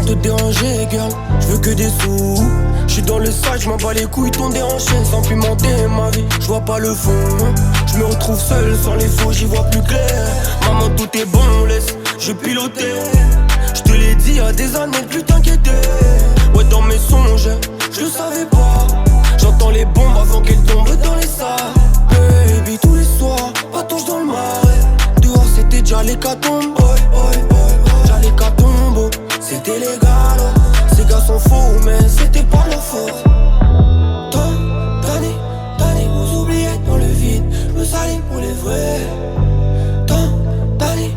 sans te déranger, girl. Je veux que des sous. J'suis dans le sac, j'm'en bats les couilles, ton déhanché sans pimenter ma vie. J'vois pas le fond. J'me retrouve seul sans les faux, j'y vois plus clair. Maman, tout est bon, laisse, je pilotais. J'te l'ai dit y'a des années, plus t'inquiéter. Ouais, dans mes songes, je le savais pas. J'entends les bombes avant qu'elles tombent dans les salles. Baby, tous les soirs, patauge dans le marais. Dehors, c'était déjà l'hécatombe. Déjà l'hécatombe, c'était légal. Ces gars sont faux, mais c'était pas leur faute. Tant d'années, vous oubliez dans le vide. Me salir pour les vrais. Tant d'années,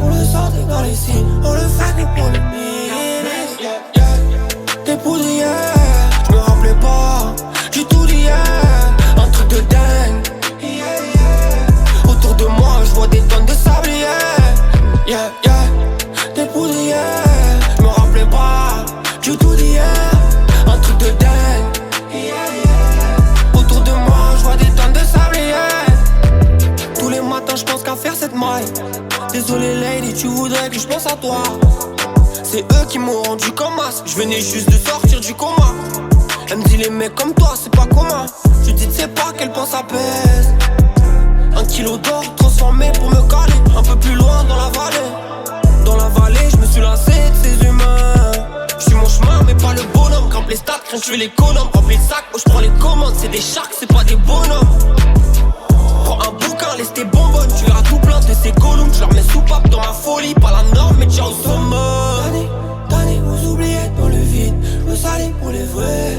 on le sentait dans les signes. On le fait pour le mire. T'es poudrière, j'me rappelais pas. J'ai tout dit hier, un truc de dingue. Autour de moi, j'vois des tonnes de sablier. T'es poudrière, j'me rappelais pas. J'ai tout dit hier, un truc de dingue. Autour de moi, j'vois des tonnes de sablier. Tous les matins, j'pense qu'à faire cette maille. Désolé lady, tu voudrais que j'pense à toi. C'est eux qui m'ont rendu comme as. J'venais juste de sortir du coma. Elle me dit les mecs comme toi c'est pas commun. Je dis tu sais pas quelle pense ça pèse. 1 kilo d'or transformé pour me caler. Un peu plus loin dans la vallée. Dans la vallée je me suis lassé de ces humains. J'suis mon chemin mais pas le bonhomme. Grimpe les stats, crains que je fais l'économe. Remplis le sac, oh j'prends les commandes. C'est des sharks, c'est pas des bonhommes. Prends un bouquin, laisse tes bonbonnes. Tu verras tout plein de ces columns. Je leur mets soupape dans ma folie. Pas la norme mais tiens au summum. D'années, vous oubliez dans le vide. Me salir pour les vrais.